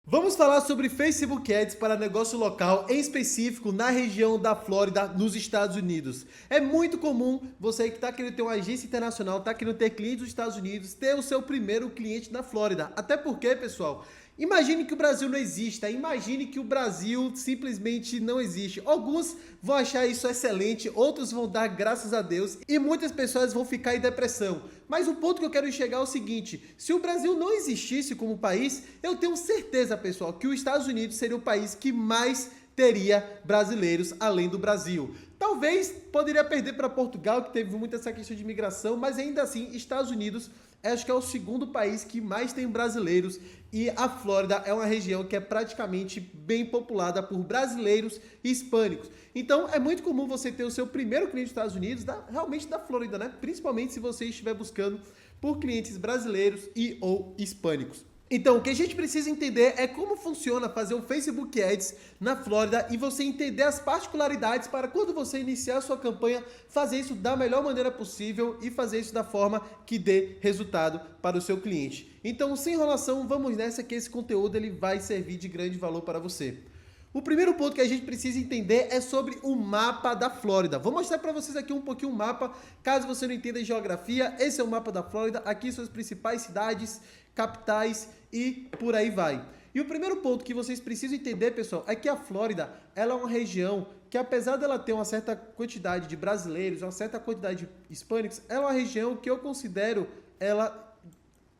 Vamos falar sobre Facebook Ads para negócio local, em específico na região da Flórida, nos Estados Unidos. É muito comum você que está querendo ter uma agência internacional, está querendo ter clientes dos Estados Unidos, ter o seu primeiro cliente na Flórida. Até porque, pessoal, imagine que o Brasil não exista, imagine que o Brasil simplesmente não existe. Alguns vão achar isso excelente, outros vão dar graças a Deus e muitas pessoas vão ficar em depressão. Mas o ponto que eu quero chegar é o seguinte: se o Brasil não existisse como país, eu tenho certeza, pessoal, que os Estados Unidos seria o país que mais teria brasileiros além do Brasil. Talvez poderia perder para Portugal, que teve muita essa questão de imigração, mas ainda assim, Estados Unidos acho que é o segundo país que mais tem brasileiros e a Flórida é uma região que é praticamente bem populada por brasileiros e hispânicos. Então é muito comum você ter o seu primeiro cliente dos Estados Unidos realmente da Flórida, né? Principalmente se você estiver buscando por clientes brasileiros e ou hispânicos. Então, o que a gente precisa entender é como funciona fazer um Facebook Ads na Flórida e você entender as particularidades para quando você iniciar a sua campanha, fazer isso da melhor maneira possível e fazer isso da forma que dê resultado para o seu cliente. Então, sem enrolação, vamos nessa que esse conteúdo ele vai servir de grande valor para você. O primeiro ponto que a gente precisa entender é sobre o mapa da Flórida. Vou mostrar para vocês aqui um pouquinho o mapa, caso você não entenda geografia. Esse é o mapa da Flórida, aqui são as principais cidades, capitais e por aí vai. E o primeiro ponto que vocês precisam entender, pessoal, é que a Flórida ela é uma região que, apesar dela ter uma certa quantidade de brasileiros, uma certa quantidade de hispânicos, ela é uma região que eu considero ela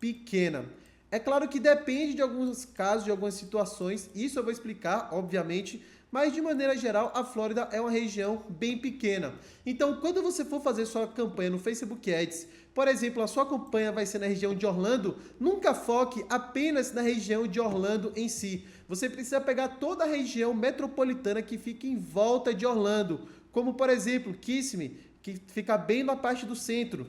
pequena. É claro que depende de alguns casos, de algumas situações, isso eu vou explicar, obviamente, mas de maneira geral, a Flórida é uma região bem pequena. Então, quando você for fazer sua campanha no Facebook Ads, por exemplo, a sua campanha vai ser na região de Orlando, nunca foque apenas na região de Orlando em si. Você precisa pegar toda a região metropolitana que fica em volta de Orlando, como por exemplo, Kissimmee, que fica bem na parte do centro,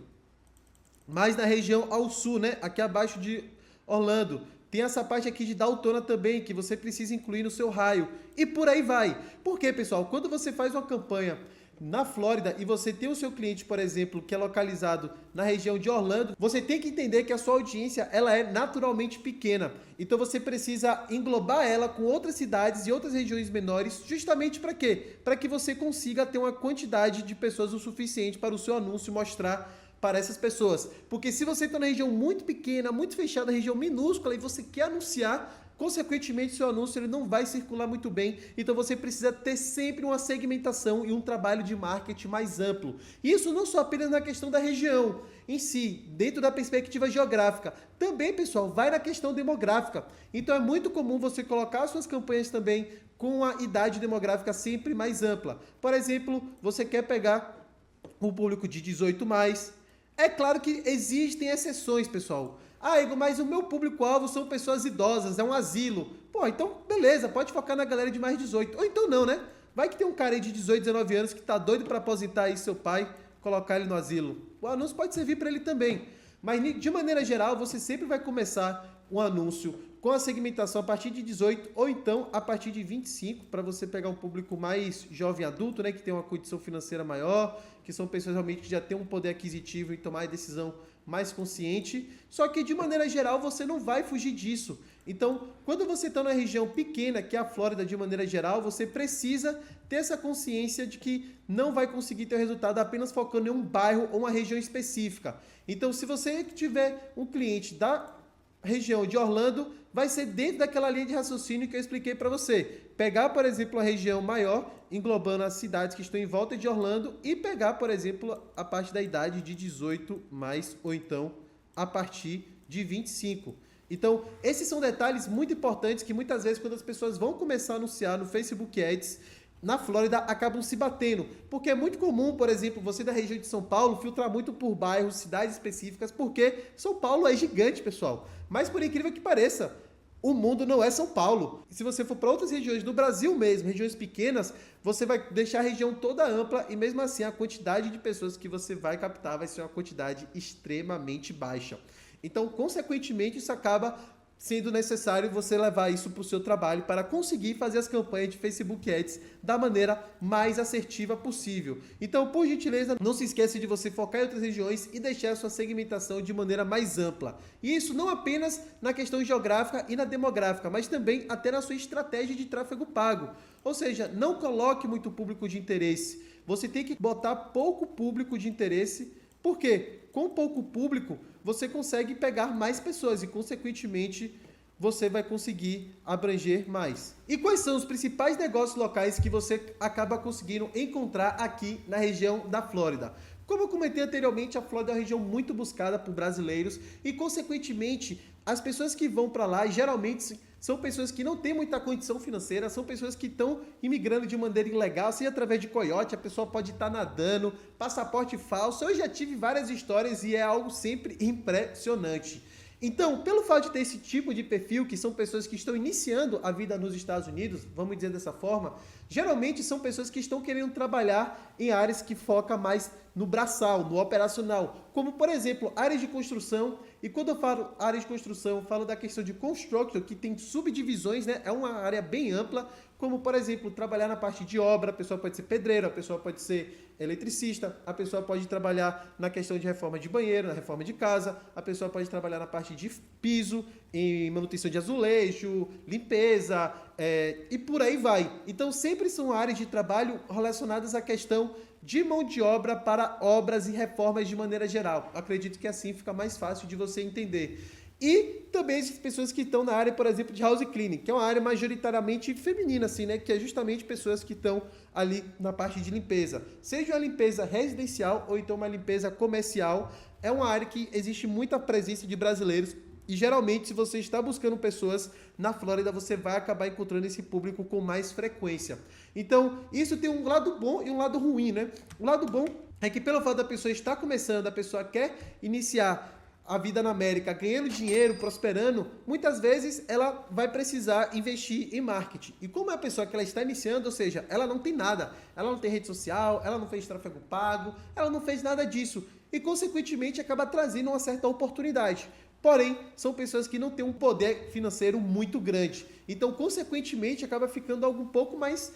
mais na região ao sul, né? Aqui abaixo de Orlando. Tem essa parte aqui de Daytona também, que você precisa incluir no seu raio. E por aí vai. Por quê, pessoal? Quando você faz uma campanha na Flórida e você tem o seu cliente, por exemplo, que é localizado na região de Orlando, você tem que entender que a sua audiência ela é naturalmente pequena. Então você precisa englobar ela com outras cidades e outras regiões menores, justamente para quê? Para que você consiga ter uma quantidade de pessoas o suficiente para o seu anúncio mostrar para essas pessoas. Porque se você está na região muito pequena, muito fechada, região minúscula e você quer anunciar, consequentemente seu anúncio ele não vai circular muito bem. Então você precisa ter sempre uma segmentação e um trabalho de marketing mais amplo. Isso não só apenas na questão da região em si, dentro da perspectiva geográfica. Também, pessoal, vai na questão demográfica. Então é muito comum você colocar suas campanhas também com a idade demográfica sempre mais ampla. Por exemplo, você quer pegar o público de 18 mais. É claro que existem exceções, pessoal. Ah, Igor, mas o meu público-alvo são pessoas idosas, é um asilo. Pô, então beleza, pode focar na galera de mais de 18. Ou então não, né? Vai que tem um cara aí de 18, 19 anos que tá doido para aposentar aí seu pai, colocar ele no asilo. O anúncio pode servir para ele também. Mas de maneira geral, você sempre vai começar um anúncio com a segmentação a partir de 18 ou então a partir de 25 para você pegar um público mais jovem adulto, né, que tem uma condição financeira maior, que são pessoas realmente que já têm um poder aquisitivo e tomar a decisão mais consciente. Só que de maneira geral você não vai fugir disso. Então, quando você está numa região pequena, que é a Flórida de maneira geral, você precisa ter essa consciência de que não vai conseguir ter o resultado apenas focando em um bairro ou uma região específica. Então, se você tiver um cliente da região de Orlando, vai ser dentro daquela linha de raciocínio que eu expliquei para você. Pegar, por exemplo, a região maior, englobando as cidades que estão em volta de Orlando e pegar, por exemplo, a parte da idade de 18 mais ou então a partir de 25. Então, esses são detalhes muito importantes que muitas vezes quando as pessoas vão começar a anunciar no Facebook Ads, na Flórida acabam se batendo, porque é muito comum, por exemplo, você da região de São Paulo filtrar muito por bairros, cidades específicas, porque São Paulo é gigante, pessoal. Mas por incrível que pareça, o mundo não é São Paulo. Se você for para outras regiões do Brasil mesmo, regiões pequenas, você vai deixar a região toda ampla e mesmo assim a quantidade de pessoas que você vai captar vai ser uma quantidade extremamente baixa. Então, consequentemente, isso acaba sendo necessário você levar isso para o seu trabalho para conseguir fazer as campanhas de Facebook Ads da maneira mais assertiva possível. Então, por gentileza, não se esqueça de você focar em outras regiões e deixar a sua segmentação de maneira mais ampla. E isso não apenas na questão geográfica e na demográfica, mas também até na sua estratégia de tráfego pago. Ou seja, não coloque muito público de interesse. Você tem que botar pouco público de interesse. Por quê? Com pouco público, você consegue pegar mais pessoas e, consequentemente, você vai conseguir abranger mais. E quais são os principais negócios locais que você acaba conseguindo encontrar aqui na região da Flórida? Como eu comentei anteriormente, a Flórida é uma região muito buscada por brasileiros e, consequentemente, as pessoas que vão para lá geralmente são pessoas que não têm muita condição financeira, são pessoas que estão imigrando de maneira ilegal, seja através de coiote, a pessoa pode estar nadando, passaporte falso. Eu já tive várias histórias e é algo sempre impressionante. Então, pelo fato de ter esse tipo de perfil, que são pessoas que estão iniciando a vida nos Estados Unidos, vamos dizer dessa forma, geralmente são pessoas que estão querendo trabalhar em áreas que focam mais no braçal, no operacional, como, por exemplo, áreas de construção. E quando eu falo área de construção, eu falo da questão de construction, que tem subdivisões, né? É uma área bem ampla, como, por exemplo, trabalhar na parte de obra. A pessoa pode ser pedreiro, a pessoa pode ser eletricista, a pessoa pode trabalhar na questão de reforma de banheiro, na reforma de casa, a pessoa pode trabalhar na parte de piso, em manutenção de azulejo, limpeza, e por aí vai. Então, sempre são áreas de trabalho relacionadas à questão de mão de obra para obras e reformas de maneira geral. Acredito que assim fica mais fácil de você entender. E também as pessoas que estão na área, por exemplo, de house cleaning, que é uma área majoritariamente feminina, assim, né? Que é justamente pessoas que estão ali na parte de limpeza. Seja uma limpeza residencial ou então uma limpeza comercial, é uma área que existe muita presença de brasileiros. E geralmente, se você está buscando pessoas na Flórida, você vai acabar encontrando esse público com mais frequência. Então, isso tem um lado bom e um lado ruim, né? O lado bom é que pelo fato da pessoa estar começando, a pessoa quer iniciar a vida na América ganhando dinheiro, prosperando, muitas vezes ela vai precisar investir em marketing. E como é a pessoa que ela está iniciando, ou seja, ela não tem nada, ela não tem rede social, ela não fez tráfego pago, ela não fez nada disso. E, consequentemente, acaba trazendo uma certa oportunidade. Porém, são pessoas que não têm um poder financeiro muito grande. Então, consequentemente, acaba ficando algo um pouco mais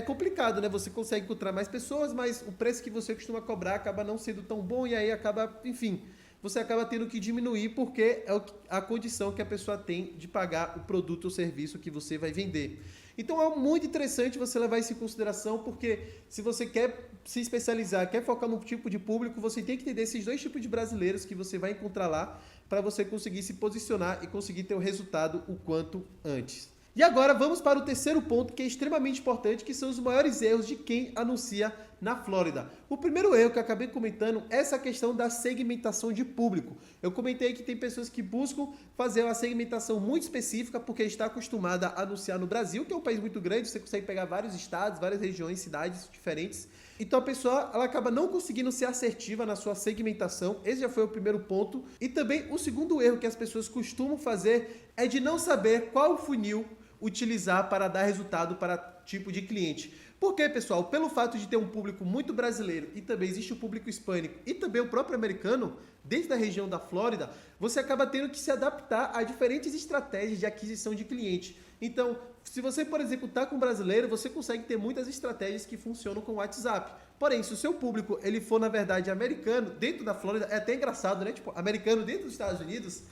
complicado, né? Você consegue encontrar mais pessoas, mas o preço que você costuma cobrar acaba não sendo tão bom e aí acaba, enfim, você acaba tendo que diminuir porque é a condição que a pessoa tem de pagar o produto ou serviço que você vai vender. Então é muito interessante você levar isso em consideração, porque se você quer se especializar, quer focar num tipo de público, você tem que entender esses dois tipos de brasileiros que você vai encontrar lá para você conseguir se posicionar e conseguir ter o resultado o quanto antes. E agora vamos para o terceiro ponto, que é extremamente importante, que são os maiores erros de quem anuncia na Flórida. O primeiro erro que eu acabei comentando é essa questão da segmentação de público. Eu comentei que tem pessoas que buscam fazer uma segmentação muito específica porque está acostumada a anunciar no Brasil, que é um país muito grande, você consegue pegar vários estados, várias regiões, cidades diferentes. Então a pessoa ela acaba não conseguindo ser assertiva na sua segmentação. Esse já foi o primeiro ponto. E também o segundo erro que as pessoas costumam fazer é de não saber qual funil utilizar para dar resultado para tipo de cliente. Por quê, pessoal? Pelo fato de ter um público muito brasileiro e também existe o público hispânico e também o próprio americano, dentro da região da Flórida, você acaba tendo que se adaptar a diferentes estratégias de aquisição de cliente. Então, se você, por exemplo, está com um brasileiro, você consegue ter muitas estratégias que funcionam com o WhatsApp. Porém, se o seu público ele for, na verdade, americano, dentro da Flórida, é até engraçado, né? Tipo, americano dentro dos Estados Unidos.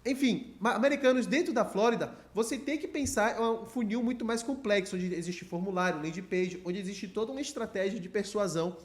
Enfim, americanos dentro da Flórida, você tem que pensar em um funil muito mais complexo, onde existe formulário, landing page, onde existe toda uma estratégia de persuasão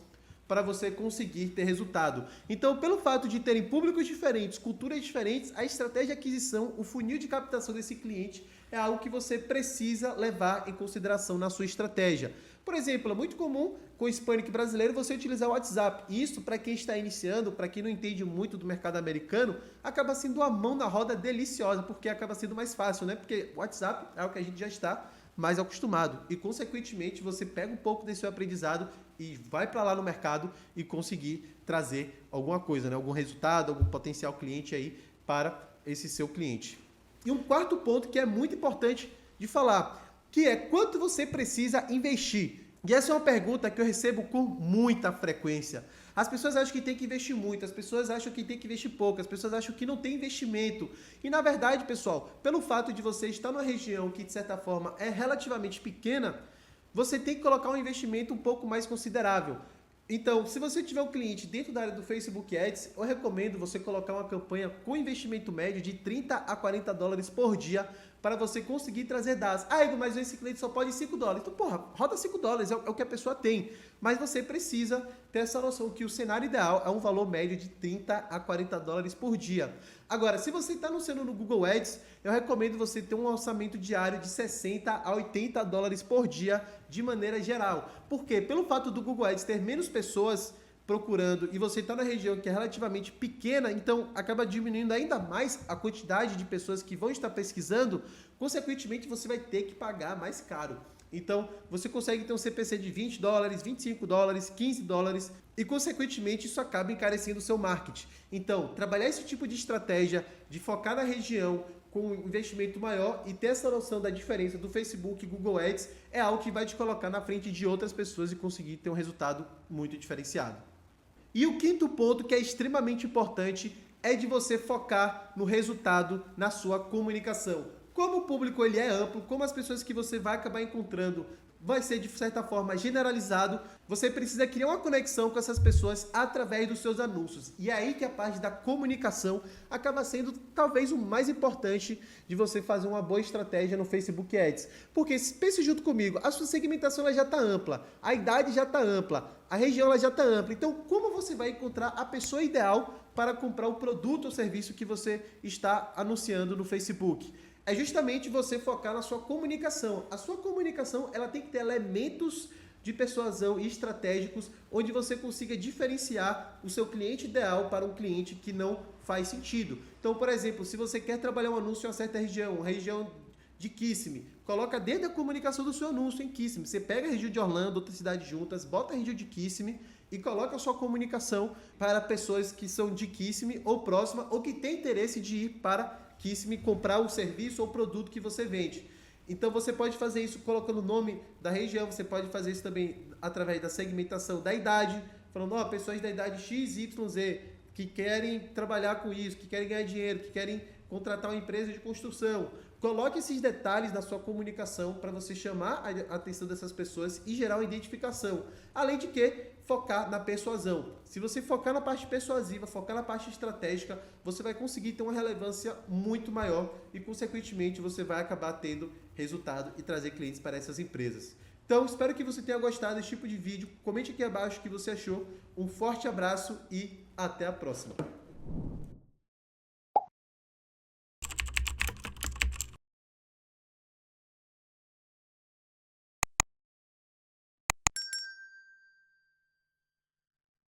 para você conseguir ter resultado. Então, pelo fato de terem públicos diferentes, culturas diferentes, a estratégia de aquisição, o funil de captação desse cliente é algo que você precisa levar em consideração na sua estratégia. Por exemplo, é muito comum com o hispânico brasileiro você utilizar o WhatsApp. Isso, para quem está iniciando, para quem não entende muito do mercado americano, acaba sendo uma mão na roda deliciosa, porque acaba sendo mais fácil, né? Porque o WhatsApp é o que a gente já está mais acostumado. E, consequentemente, você pega um pouco desse seu aprendizado e vai para lá no mercado e conseguir trazer alguma coisa, né? Algum resultado, algum potencial cliente aí para esse seu cliente. E um quarto ponto que é muito importante de falar, que é quanto você precisa investir. E essa é uma pergunta que eu recebo com muita frequência. As pessoas acham que tem que investir muito, as pessoas acham que tem que investir pouco, as pessoas acham que não tem investimento. E na verdade, pessoal, pelo fato de você estar numa região que de certa forma é relativamente pequena, você tem que colocar um investimento um pouco mais considerável. Então, se você tiver um cliente dentro da área do Facebook Ads, eu recomendo você colocar uma campanha com investimento médio de 30 a 40 dólares por dia para você conseguir trazer dados. Ah, Igor, mas esse cliente só pode 5 dólares. Então, porra, roda 5 dólares, é o que a pessoa tem. Mas você precisa ter essa noção que o cenário ideal é um valor médio de 30 a 40 dólares por dia. Agora, se você está anunciando no Google Ads, eu recomendo você ter um orçamento diário de 60 a 80 dólares por dia de maneira geral. Por quê? Pelo fato do Google Ads ter menos pessoas procurando e você está na região que é relativamente pequena, então acaba diminuindo ainda mais a quantidade de pessoas que vão estar pesquisando, consequentemente você vai ter que pagar mais caro. Então, você consegue ter um CPC de 20 dólares, 25 dólares, 15 dólares e, consequentemente, isso acaba encarecendo o seu marketing. Então, trabalhar esse tipo de estratégia, de focar na região com um investimento maior e ter essa noção da diferença do Facebook e Google Ads é algo que vai te colocar na frente de outras pessoas e conseguir ter um resultado muito diferenciado. E o quinto ponto, que é extremamente importante, é de você focar no resultado na sua comunicação. Como o público ele é amplo, como as pessoas que você vai acabar encontrando vai ser de certa forma generalizado, você precisa criar uma conexão com essas pessoas através dos seus anúncios. E é aí que a parte da comunicação acaba sendo talvez o mais importante de você fazer uma boa estratégia no Facebook Ads. Porque, pense junto comigo, a sua segmentação ela já está ampla, a idade já está ampla, a região ela já está ampla. Então, como você vai encontrar a pessoa ideal para comprar o produto ou serviço que você está anunciando no Facebook? É justamente você focar na sua comunicação. A sua comunicação ela tem que ter elementos de persuasão e estratégicos onde você consiga diferenciar o seu cliente ideal para um cliente que não faz sentido. Então, por exemplo, se você quer trabalhar um anúncio em uma certa região, uma região de Kissimmee, coloca dentro da comunicação do seu anúncio em Kissimmee. Você pega a região de Orlando, outra cidade juntas, bota a região de Kissimmee e coloca a sua comunicação para pessoas que são de Kissimmee ou próxima ou que têm interesse de ir para Kissimmee comprar o serviço ou produto que você vende. Então você pode fazer isso colocando o nome da região, você pode fazer isso também através da segmentação da idade, falando, ó, pessoas da idade X, Y, Z, que querem trabalhar com isso, que querem ganhar dinheiro, que querem contratar uma empresa de construção. Coloque esses detalhes na sua comunicação para você chamar a atenção dessas pessoas e gerar uma identificação. Além de que, focar na persuasão. Se você focar na parte persuasiva, focar na parte estratégica, você vai conseguir ter uma relevância muito maior e, consequentemente, você vai acabar tendo resultado e trazer clientes para essas empresas. Então, espero que você tenha gostado desse tipo de vídeo. Comente aqui abaixo o que você achou. Um forte abraço e até a próxima.